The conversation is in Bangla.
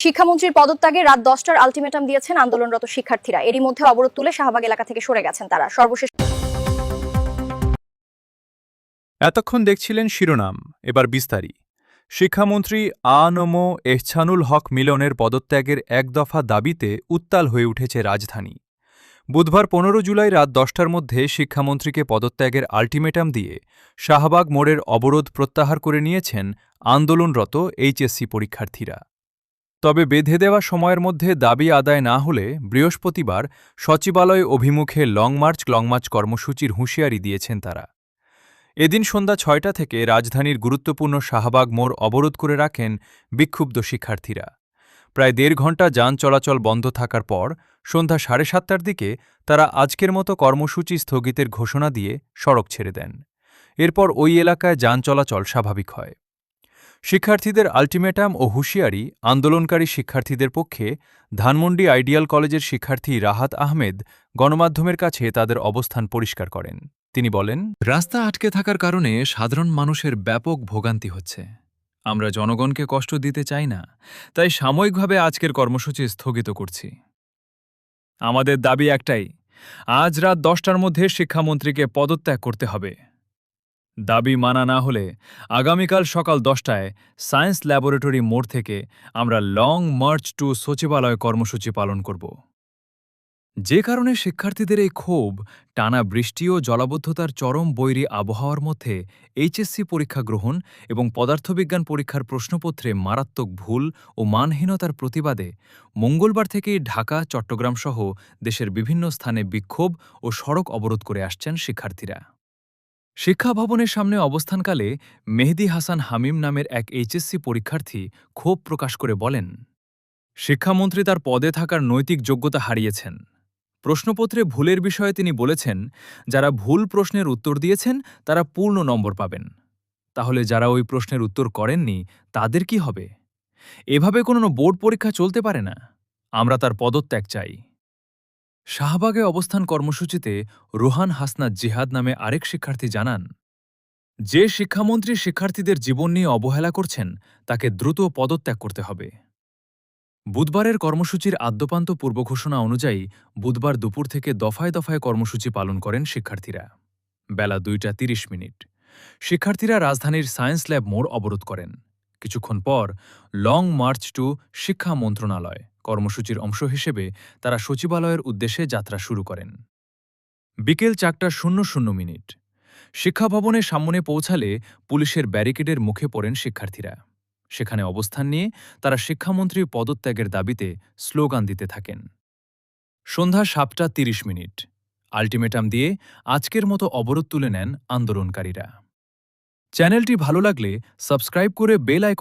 শিক্ষামন্ত্রীর পদত্যাগে রাত 10টার আলটিমেটাম দিয়েছেন আন্দোলনরত শিক্ষার্থীরা। এরই মধ্যে অবরোধ তুলে শাহবাগ এলাকা থেকে সরে গেছেন তারা। সর্বশেষ এতক্ষণ দেখছিলেন শিরোনাম, এবার বিস্তারিত। শিক্ষামন্ত্রী আ.ন.ম এহছানুল হক মিলনের পদত্যাগের এক দফা দাবিতে উত্তাল হয়ে উঠেছে রাজধানী। বুধবার 15 জুলাই রাত 10টার মধ্যে শিক্ষামন্ত্রীকে পদত্যাগের আলটিমেটাম দিয়ে শাহবাগ মোড়ের অবরোধ প্রত্যাহার করে নিয়েছেন আন্দোলনরত এইচএসসি পরীক্ষার্থীরা। তবে বেঁধে দেওয়া সময়ের মধ্যে দাবি আদায় না হলে বৃহস্পতিবার সচিবালয় অভিমুখে লংমার্চ কর্মসূচির হুঁশিয়ারি দিয়েছেন তারা। এদিন সন্ধ্যা 6টা থেকে রাজধানীর গুরুত্বপূর্ণ শাহবাগ মোড় অবরোধ করে রাখেন বিক্ষুব্ধ শিক্ষার্থীরা। প্রায় 1.5 ঘণ্টা যান চলাচল বন্ধ থাকার পর সন্ধ্যা 7:30টার দিকে তারা আজকের মতো কর্মসূচি স্থগিতের ঘোষণা দিয়ে সড়ক ছেড়ে দেন। এরপর ওই এলাকায় যান চলাচল স্বাভাবিক হয়। শিক্ষার্থীদের আলটিমেটাম ও হুঁশিয়ারি আন্দোলনকারী শিক্ষার্থীদের পক্ষে ধানমন্ডি আইডিয়াল কলেজের শিক্ষার্থী রাহাত আহমেদ গণমাধ্যমের কাছে তাদের অবস্থান পরিষ্কার করেন। তিনি বলেন, রাস্তা আটকে থাকার কারণে সাধারণ মানুষের ব্যাপক ভোগান্তি হচ্ছে। আমরা জনগণকে কষ্ট দিতে চাই না, তাই সাময়িকভাবে আজকের কর্মসূচি স্থগিত করছি। আমাদের দাবি একটাই, আজ রাত 10টার মধ্যে শিক্ষামন্ত্রীকে পদত্যাগ করতে হবে। দাবি মানা না হলে আগামীকাল সকাল 10টায় সায়েন্স ল্যাবরেটরি মোড় থেকে আমরা লং মার্চ টু সচিবালয় কর্মসূচি পালন করব। যে কারণে শিক্ষার্থীদের এই ক্ষোভ টানা বৃষ্টি ও জলাবদ্ধতার চরম বৈরী আবহাওয়ার মধ্যে এইচএসসি পরীক্ষা গ্রহণ এবং পদার্থবিজ্ঞান পরীক্ষার প্রশ্নপত্রে মারাত্মক ভুল ও মানহীনতার প্রতিবাদে মঙ্গলবার থেকেই ঢাকা, চট্টগ্রাম সহ দেশের বিভিন্ন স্থানে বিক্ষোভ ও সড়ক অবরোধ করে আসছেন শিক্ষার্থীরা। শিক্ষা ভবনের সামনে অবস্থানকালে মেহেদী হাসান হামিম নামের এক এইচএসসি পরীক্ষার্থী ক্ষোভ প্রকাশ করে বলেন, শিক্ষামন্ত্রী তার পদে থাকার নৈতিক যোগ্যতা হারিয়েছেন। প্রশ্নপত্রে ভুলের বিষয়ে তিনি বলেছেন, যারা ভুল প্রশ্নের উত্তর দিয়েছেন তারা পূর্ণ নম্বর পাবেন। তাহলে যারা ওই প্রশ্নের উত্তর করেননি তাদের কি হবে? এভাবে কোনো বোর্ড পরীক্ষা চলতে পারে না। আমরা তার পদত্যাগ চাই। শাহবাগে অবস্থান কর্মসূচিতে রোহান হাসনাত জিহাদ নামে আরেক শিক্ষার্থী জানান, যে শিক্ষামন্ত্রী শিক্ষার্থীদের জীবন নিয়ে অবহেলা করছেন তাকে দ্রুত পদত্যাগ করতে হবে। বুধবারের কর্মসূচির আদ্যপান্ত পূর্বঘোষণা অনুযায়ী বুধবার দুপুর থেকে দফায় দফায় কর্মসূচি পালন করেন শিক্ষার্থীরা। বেলা 2:30 শিক্ষার্থীরা রাজধানীর সায়েন্স ল্যাব মোড় অবরোধ করেন। কিছুক্ষণ পর লং মার্চ টু শিক্ষা মন্ত্রণালয় কর্মসূচির অংশ হিসেবে তারা সচিবালয়ের উদ্দেশ্যে যাত্রা শুরু করেন। বিকেল 4:00 শিক্ষা ভবনের সামনে পৌঁছালে পুলিশের ব্যারিকেডের মুখে পড়েন শিক্ষার্থীরা। সেখানে অবস্থান নিয়ে তারা শিক্ষামন্ত্রীর পদত্যাগের দাবিতে স্লোগান দিতে থাকেন। সন্ধ্যা 7:30 আলটিমেটাম দিয়ে আজকের মতো অবরোধ তুলে নেন আন্দোলনকারীরা। চ্যানেলটি ভালো লাগলে সাবস্ক্রাইব করে বেল আইকন